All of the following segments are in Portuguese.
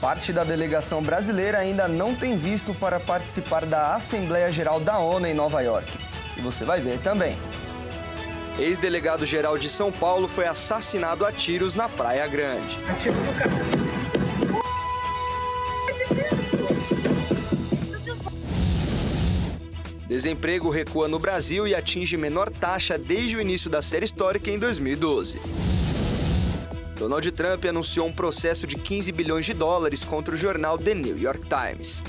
Parte da delegação brasileira ainda não tem visto para participar da Assembleia Geral da ONU em Nova York. E você vai ver também. Ex-delegado-geral de São Paulo foi assassinado a tiros na Praia Grande. Desemprego recua no Brasil e atinge menor taxa desde o início da série histórica em 2012. Donald Trump anunciou um processo de 15 bilhões de dólares contra o jornal The New York Times.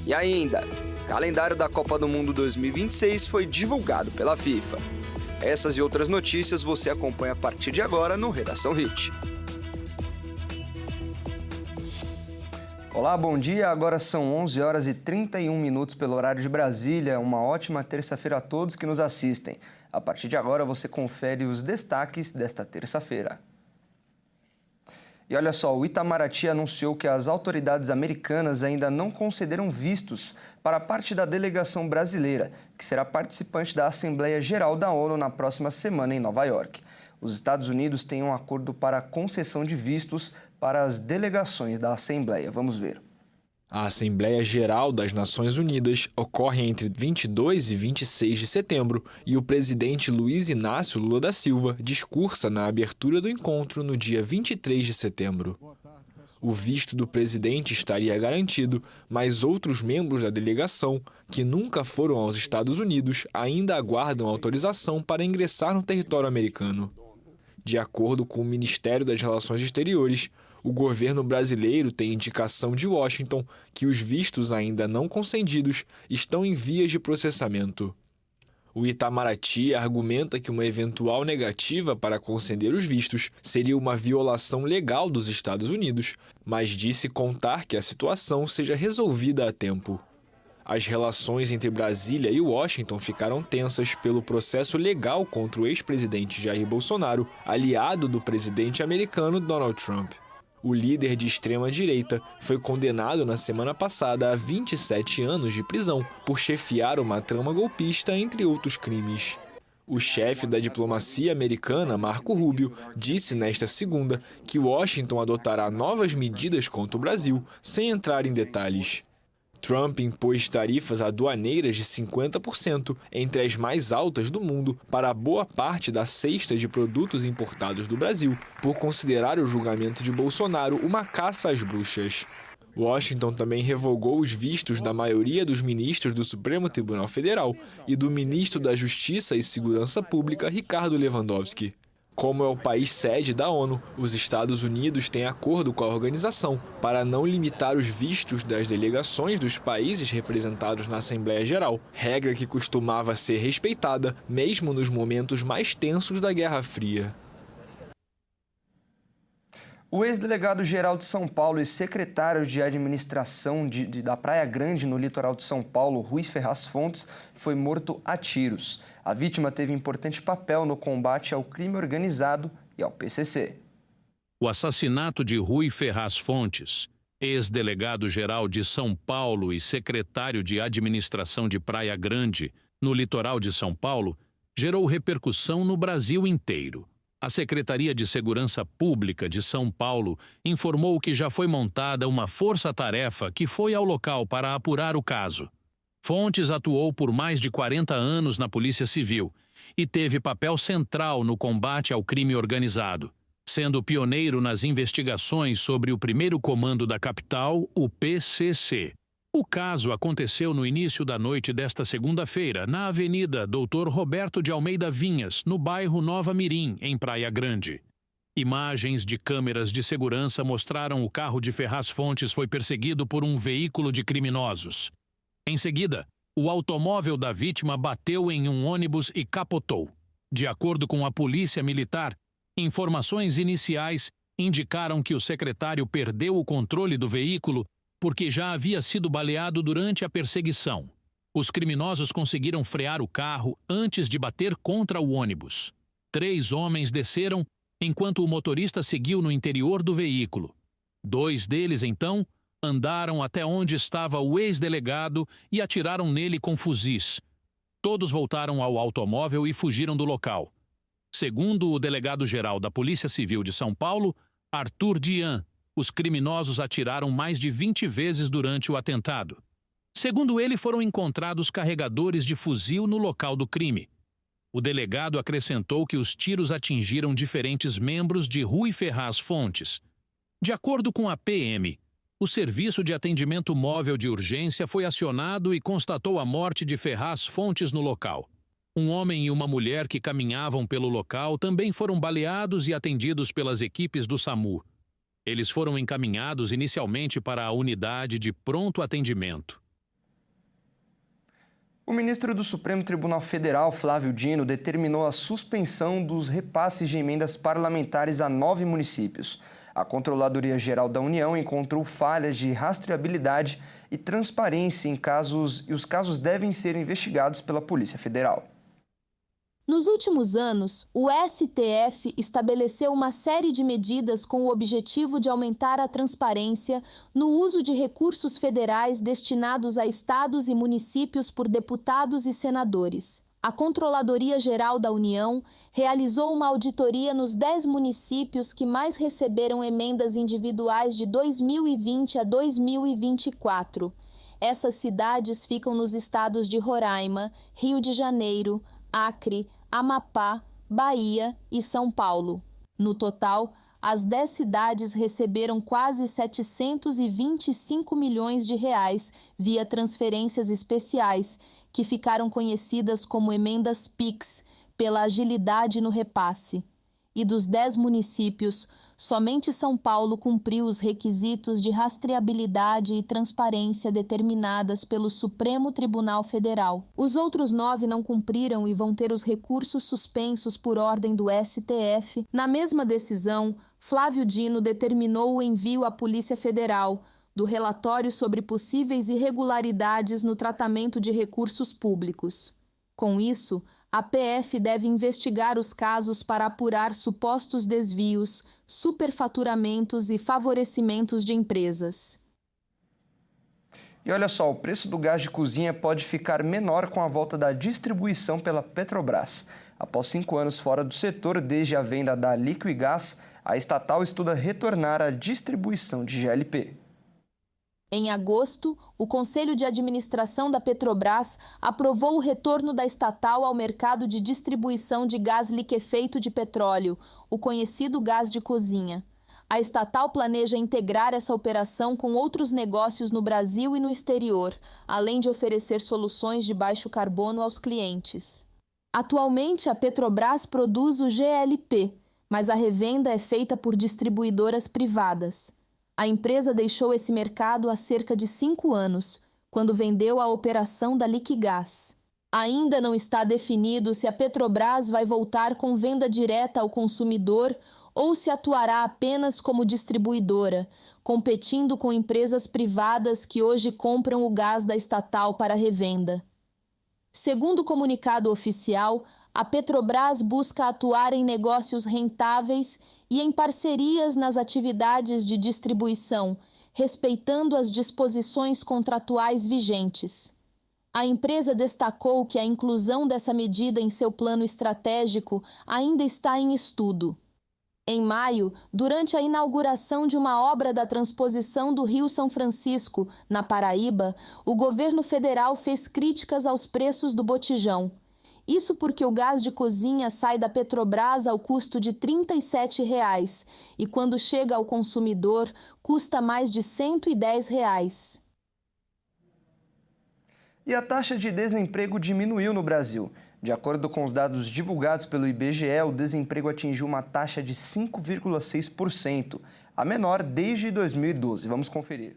E ainda, o calendário da Copa do Mundo 2026 foi divulgado pela FIFA. Essas e outras notícias você acompanha a partir de agora no Redação Hit. Olá, bom dia. Agora são 11 horas e 31 minutos pelo horário de Brasília. Uma ótima terça-feira a todos que nos assistem. A partir de agora você confere os destaques desta terça-feira. E olha só, o Itamaraty anunciou que as autoridades americanas ainda não concederam vistos para parte da delegação brasileira, que será participante da Assembleia Geral da ONU na próxima semana em Nova York. Os Estados Unidos têm um acordo para a concessão de vistos para as delegações da Assembleia. Vamos ver. A Assembleia Geral das Nações Unidas ocorre entre 22 e 26 de setembro e o presidente Luiz Inácio Lula da Silva discursa na abertura do encontro no dia 23 de setembro. O visto do presidente estaria garantido, mas outros membros da delegação, que nunca foram aos Estados Unidos, ainda aguardam autorização para ingressar no território americano. De acordo com o Ministério das Relações Exteriores, o governo brasileiro tem indicação de Washington que os vistos ainda não concedidos estão em vias de processamento. O Itamaraty argumenta que uma eventual negativa para conceder os vistos seria uma violação legal dos Estados Unidos, mas disse contar que a situação seja resolvida a tempo. As relações entre Brasília e Washington ficaram tensas pelo processo legal contra o ex-presidente Jair Bolsonaro, aliado do presidente americano Donald Trump. O líder de extrema-direita foi condenado na semana passada a 27 anos de prisão por chefiar uma trama golpista, entre outros crimes. O chefe da diplomacia americana, Marco Rubio, disse nesta segunda que Washington adotará novas medidas contra o Brasil, sem entrar em detalhes. Trump impôs tarifas aduaneiras de 50%, entre as mais altas do mundo, para boa parte da cesta de produtos importados do Brasil, por considerar o julgamento de Bolsonaro uma caça às bruxas. Washington também revogou os vistos da maioria dos ministros do Supremo Tribunal Federal e do ministro da Justiça e Segurança Pública, Ricardo Lewandowski. Como é o país sede da ONU, os Estados Unidos têm acordo com a organização para não limitar os vistos das delegações dos países representados na Assembleia Geral, regra que costumava ser respeitada mesmo nos momentos mais tensos da Guerra Fria. O ex-delegado-geral de São Paulo e secretário de administração da Praia Grande, no litoral de São Paulo, Rui Ferraz Fontes, foi morto a tiros. A vítima teve importante papel no combate ao crime organizado e ao PCC. O assassinato de Rui Ferraz Fontes, ex-delegado-geral de São Paulo e secretário de administração de Praia Grande, no litoral de São Paulo, gerou repercussão no Brasil inteiro. A Secretaria de Segurança Pública de São Paulo informou que já foi montada uma força-tarefa que foi ao local para apurar o caso. Fontes atuou por mais de 40 anos na Polícia Civil e teve papel central no combate ao crime organizado, sendo pioneiro nas investigações sobre o primeiro comando da capital, o PCC. O caso aconteceu no início da noite desta segunda-feira, na Avenida Dr. Roberto de Almeida Vinhas, no bairro Nova Mirim, em Praia Grande. Imagens de câmeras de segurança mostraram o carro de Ferraz Fontes foi perseguido por um veículo de criminosos. Em seguida, o automóvel da vítima bateu em um ônibus e capotou. De acordo com a Polícia Militar, informações iniciais indicaram que o secretário perdeu o controle do veículo porque já havia sido baleado durante a perseguição. Os criminosos conseguiram frear o carro antes de bater contra o ônibus. 3 homens desceram, enquanto o motorista seguiu no interior do veículo. 2 deles, então, andaram até onde estava o ex-delegado e atiraram nele com fuzis. Todos voltaram ao automóvel e fugiram do local. Segundo o delegado-geral da Polícia Civil de São Paulo, Arthur Dian, os criminosos atiraram mais de 20 vezes durante o atentado. Segundo ele, foram encontrados carregadores de fuzil no local do crime. O delegado acrescentou que os tiros atingiram diferentes membros de Rui Ferraz Fontes. De acordo com a PM, o Serviço de Atendimento Móvel de Urgência foi acionado e constatou a morte de Ferraz Fontes no local. Um homem e uma mulher que caminhavam pelo local também foram baleados e atendidos pelas equipes do SAMU. Eles foram encaminhados inicialmente para a unidade de pronto atendimento. O ministro do Supremo Tribunal Federal, Flávio Dino, determinou a suspensão dos repasses de emendas parlamentares a 9 municípios. A Controladoria Geral da União encontrou falhas de rastreabilidade e transparência em casos, e os casos devem ser investigados pela Polícia Federal. Nos últimos anos, o STF estabeleceu uma série de medidas com o objetivo de aumentar a transparência no uso de recursos federais destinados a estados e municípios por deputados e senadores. A Controladoria Geral da União realizou uma auditoria nos 10 municípios que mais receberam emendas individuais de 2020 a 2024. Essas cidades ficam nos estados de Roraima, Rio de Janeiro, Acre, Amapá, Bahia e São Paulo. No total, as 10 cidades receberam quase 725 milhões de reais via transferências especiais, que ficaram conhecidas como emendas PIX, pela agilidade no repasse. E dos 10 municípios, somente São Paulo cumpriu os requisitos de rastreabilidade e transparência determinadas pelo Supremo Tribunal Federal. Os outros 9 não cumpriram e vão ter os recursos suspensos por ordem do STF. Na mesma decisão, Flávio Dino determinou o envio à Polícia Federal do relatório sobre possíveis irregularidades no tratamento de recursos públicos. Com isso, a PF deve investigar os casos para apurar supostos desvios, superfaturamentos e favorecimentos de empresas. E olha só, o preço do gás de cozinha pode ficar menor com a volta da distribuição pela Petrobras. Após 5 anos fora do setor, desde a venda da Liquigás, a estatal estuda retornar à distribuição de GLP. Em agosto, o Conselho de Administração da Petrobras aprovou o retorno da estatal ao mercado de distribuição de gás liquefeito de petróleo, o conhecido gás de cozinha. A estatal planeja integrar essa operação com outros negócios no Brasil e no exterior, além de oferecer soluções de baixo carbono aos clientes. Atualmente, a Petrobras produz o GLP, mas a revenda é feita por distribuidoras privadas. A empresa deixou esse mercado há cerca de 5 anos, quando vendeu a operação da Liquigás. Ainda não está definido se a Petrobras vai voltar com venda direta ao consumidor ou se atuará apenas como distribuidora, competindo com empresas privadas que hoje compram o gás da estatal para revenda. Segundo o comunicado oficial, a Petrobras busca atuar em negócios rentáveis e em parcerias nas atividades de distribuição, respeitando as disposições contratuais vigentes. A empresa destacou que a inclusão dessa medida em seu plano estratégico ainda está em estudo. Em maio, durante a inauguração de uma obra da transposição do Rio São Francisco, na Paraíba, o governo federal fez críticas aos preços do botijão. Isso porque o gás de cozinha sai da Petrobras ao custo de R$ 37,00 e quando chega ao consumidor custa mais de R$ 110,00. E a taxa de desemprego diminuiu no Brasil. De acordo com os dados divulgados pelo IBGE, o desemprego atingiu uma taxa de 5,6%, a menor desde 2012. Vamos conferir.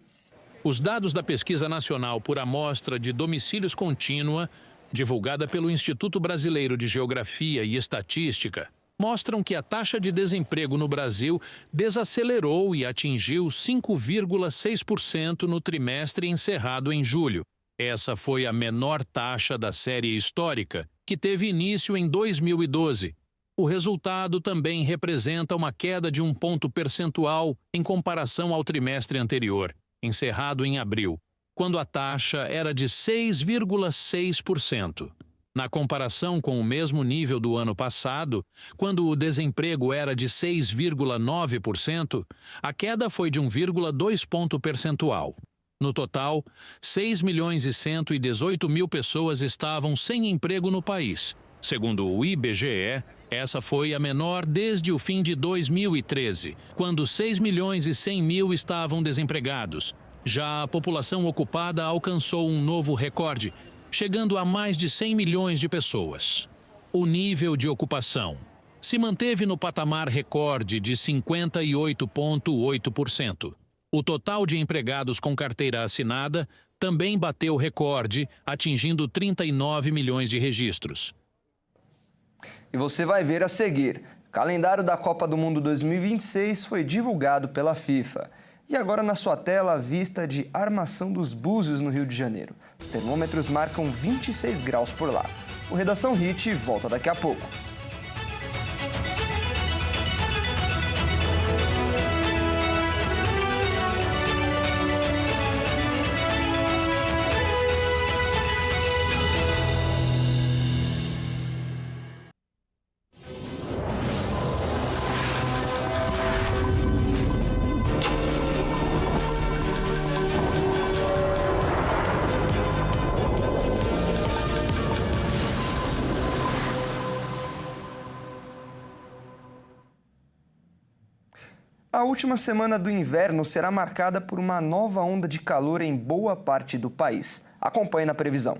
Os dados da Pesquisa Nacional por Amostra de Domicílios Contínua, divulgada pelo Instituto Brasileiro de Geografia e Estatística, mostram que a taxa de desemprego no Brasil desacelerou e atingiu 5,6% no trimestre encerrado em julho. Essa foi a menor taxa da série histórica, que teve início em 2012. O resultado também representa uma queda de 1 ponto percentual em comparação ao trimestre anterior, encerrado em abril, quando a taxa era de 6,6%. Na comparação com o mesmo nível do ano passado, quando o desemprego era de 6,9%, a queda foi de 1,2 ponto percentual. No total, 6.118.000 pessoas estavam sem emprego no país. Segundo o IBGE, essa foi a menor desde o fim de 2013, quando 6.100.000 estavam desempregados. Já a população ocupada alcançou um novo recorde, chegando a mais de 100 milhões de pessoas. O nível de ocupação se manteve no patamar recorde de 58,8%. O total de empregados com carteira assinada também bateu recorde, atingindo 39 milhões de registros. E você vai ver a seguir. O calendário da Copa do Mundo 2026 foi divulgado pela FIFA. E agora na sua tela a vista de Armação dos Búzios no Rio de Janeiro. Os termômetros marcam 26 graus por lá. O Redação Hit volta daqui a pouco. A última semana do inverno será marcada por uma nova onda de calor em boa parte do país. Acompanhe na previsão.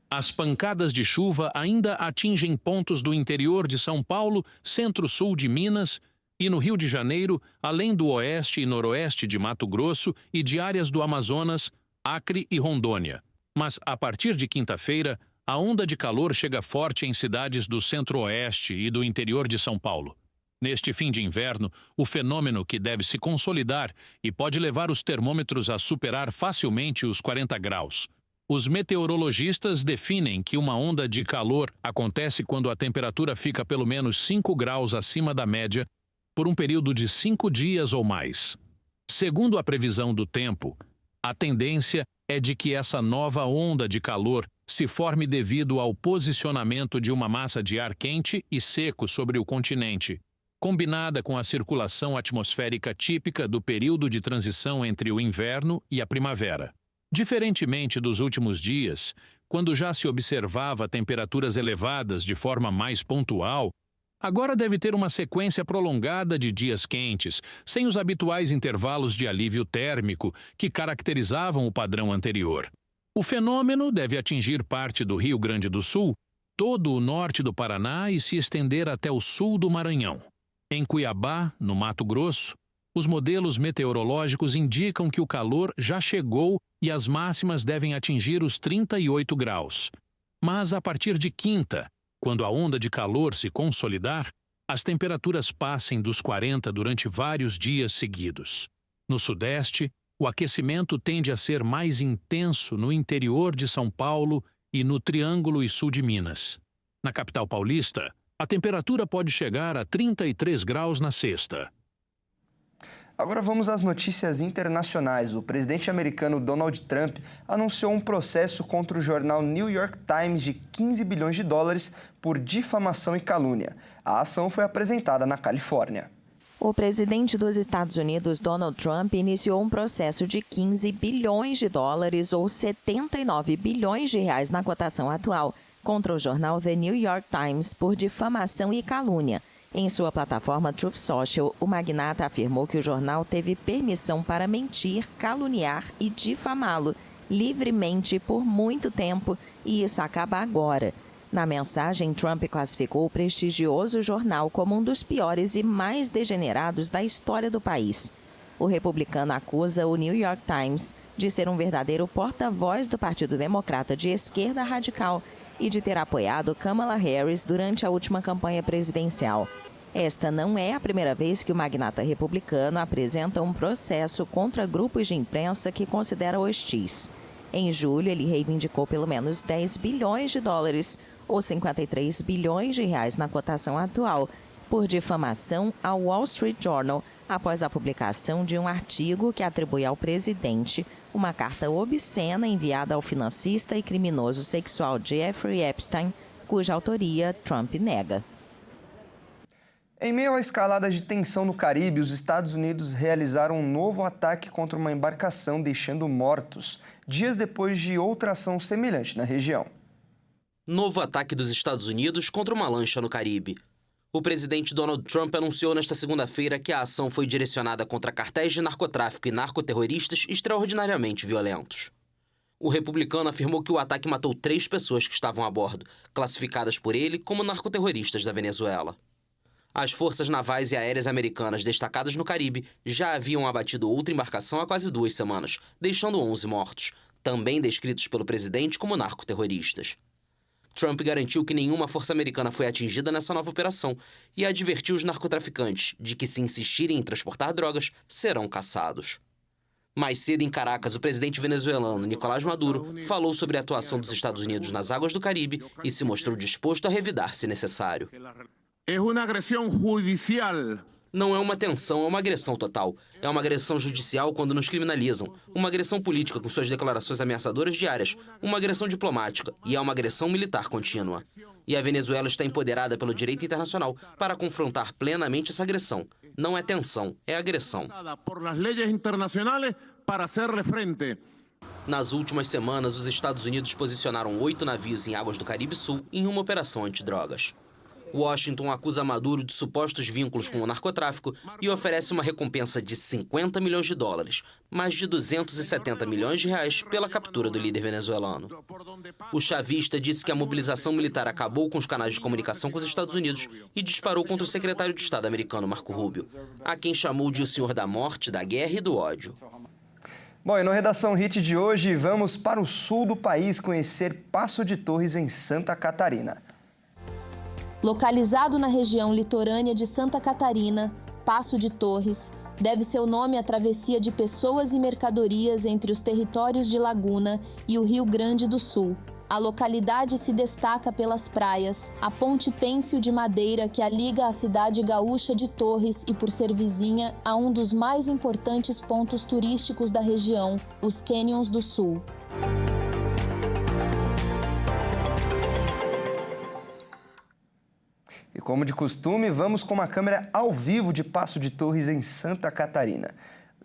As pancadas de chuva ainda atingem pontos do interior de São Paulo, centro-sul de Minas e no Rio de Janeiro, além do oeste e noroeste de Mato Grosso e de áreas do Amazonas, Acre e Rondônia. Mas, a partir de quinta-feira, a onda de calor chega forte em cidades do centro-oeste e do interior de São Paulo. Neste fim de inverno, o fenômeno que deve se consolidar e pode levar os termômetros a superar facilmente os 40 graus. Os meteorologistas definem que uma onda de calor acontece quando a temperatura fica pelo menos 5 graus acima da média por um período de 5 dias ou mais. Segundo a previsão do tempo, a tendência é de que essa nova onda de calor se forme devido ao posicionamento de uma massa de ar quente e seco sobre o continente, combinada com a circulação atmosférica típica do período de transição entre o inverno e a primavera. Diferentemente dos últimos dias, quando já se observava temperaturas elevadas de forma mais pontual, agora deve ter uma sequência prolongada de dias quentes, sem os habituais intervalos de alívio térmico que caracterizavam o padrão anterior. O fenômeno deve atingir parte do Rio Grande do Sul, todo o norte do Paraná e se estender até o sul do Maranhão. Em Cuiabá, no Mato Grosso, os modelos meteorológicos indicam que o calor já chegou e as máximas devem atingir os 38 graus. Mas a partir de quinta, quando a onda de calor se consolidar, as temperaturas passem dos 40 durante vários dias seguidos. No sudeste, o aquecimento tende a ser mais intenso no interior de São Paulo e no Triângulo e sul de Minas. Na capital paulista, a temperatura pode chegar a 33 graus na sexta. Agora vamos às notícias internacionais. O presidente americano Donald Trump anunciou um processo contra o jornal New York Times de 15 bilhões de dólares por difamação e calúnia. A ação foi apresentada na Califórnia. O presidente dos Estados Unidos, Donald Trump, iniciou um processo de 15 bilhões de dólares ou 79 bilhões de reais na cotação atual contra o jornal The New York Times por difamação e calúnia. Em sua plataforma Truth Social, o magnata afirmou que o jornal teve permissão para mentir, caluniar e difamá-lo livremente por muito tempo e isso acaba agora. Na mensagem, Trump classificou o prestigioso jornal como um dos piores e mais degenerados da história do país. O republicano acusa o New York Times de ser um verdadeiro porta-voz do Partido Democrata de esquerda radical e de ter apoiado Kamala Harris durante a última campanha presidencial. Esta não é a primeira vez que o magnata republicano apresenta um processo contra grupos de imprensa que considera hostis. Em julho, ele reivindicou pelo menos 10 bilhões de dólares, ou 53 bilhões de reais na cotação atual, por difamação ao Wall Street Journal, após a publicação de um artigo que atribui ao presidente uma carta obscena enviada ao financista e criminoso sexual Jeffrey Epstein, cuja autoria Trump nega. Em meio à escalada de tensão no Caribe, os Estados Unidos realizaram um novo ataque contra uma embarcação, deixando mortos, dias depois de outra ação semelhante na região. Novo ataque dos Estados Unidos contra uma lancha no Caribe. O presidente Donald Trump anunciou nesta segunda-feira que a ação foi direcionada contra cartéis de narcotráfico e narcoterroristas extraordinariamente violentos. O republicano afirmou que o ataque matou 3 pessoas que estavam a bordo, classificadas por ele como narcoterroristas da Venezuela. As forças navais e aéreas americanas destacadas no Caribe já haviam abatido outra embarcação há quase 2 semanas, deixando 11 mortos, também descritos pelo presidente como narcoterroristas. Trump garantiu que nenhuma força americana foi atingida nessa nova operação e advertiu os narcotraficantes de que, se insistirem em transportar drogas, serão caçados. Mais cedo, em Caracas, o presidente venezuelano Nicolás Maduro falou sobre a atuação dos Estados Unidos nas águas do Caribe e se mostrou disposto a revidar se necessário. É uma agressão judicial. Não é uma tensão, é uma agressão total. É uma agressão judicial quando nos criminalizam, uma agressão política com suas declarações ameaçadoras diárias, uma agressão diplomática e é uma agressão militar contínua. E a Venezuela está empoderada pelo direito internacional para confrontar plenamente essa agressão. Não é tensão, é agressão. Por las leyes internacionales para hacerle frente. Nas últimas semanas, os Estados Unidos posicionaram 8 navios em águas do Caribe Sul em uma operação antidrogas. Washington acusa Maduro de supostos vínculos com o narcotráfico e oferece uma recompensa de 50 milhões de dólares, mais de 270 milhões de reais pela captura do líder venezuelano. O chavista disse que a mobilização militar acabou com os canais de comunicação com os Estados Unidos e disparou contra o secretário de Estado americano Marco Rubio, a quem chamou de o senhor da morte, da guerra e do ódio. Bom, e no Redação Hit de hoje, vamos para o sul do país conhecer Passo de Torres, em Santa Catarina. Localizado na região litorânea de Santa Catarina, Passo de Torres deve seu nome à travessia de pessoas e mercadorias entre os territórios de Laguna e o Rio Grande do Sul. A localidade se destaca pelas praias, a ponte pêncil de madeira que a liga à cidade gaúcha de Torres e por ser vizinha a um dos mais importantes pontos turísticos da região, os Canyons do Sul. E como de costume, vamos com uma câmera ao vivo de Passo de Torres, em Santa Catarina.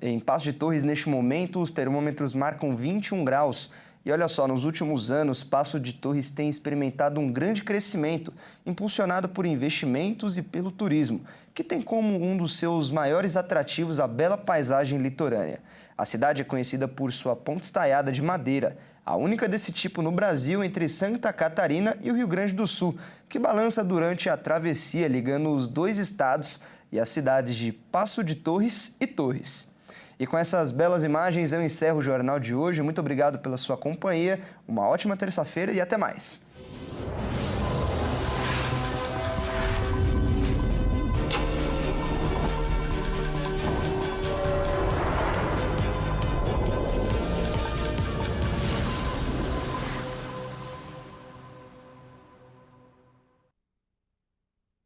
Em Passo de Torres, neste momento, os termômetros marcam 21 graus. E olha só, nos últimos anos, Passo de Torres tem experimentado um grande crescimento, impulsionado por investimentos e pelo turismo, que tem como um dos seus maiores atrativos a bela paisagem litorânea. A cidade é conhecida por sua ponte estaiada de madeira, a única desse tipo no Brasil entre Santa Catarina e o Rio Grande do Sul, que balança durante a travessia ligando os 2 estados e as cidades de Passo de Torres e Torres. E com essas belas imagens eu encerro o Jornal de hoje. Muito obrigado pela sua companhia, uma ótima terça-feira e até mais.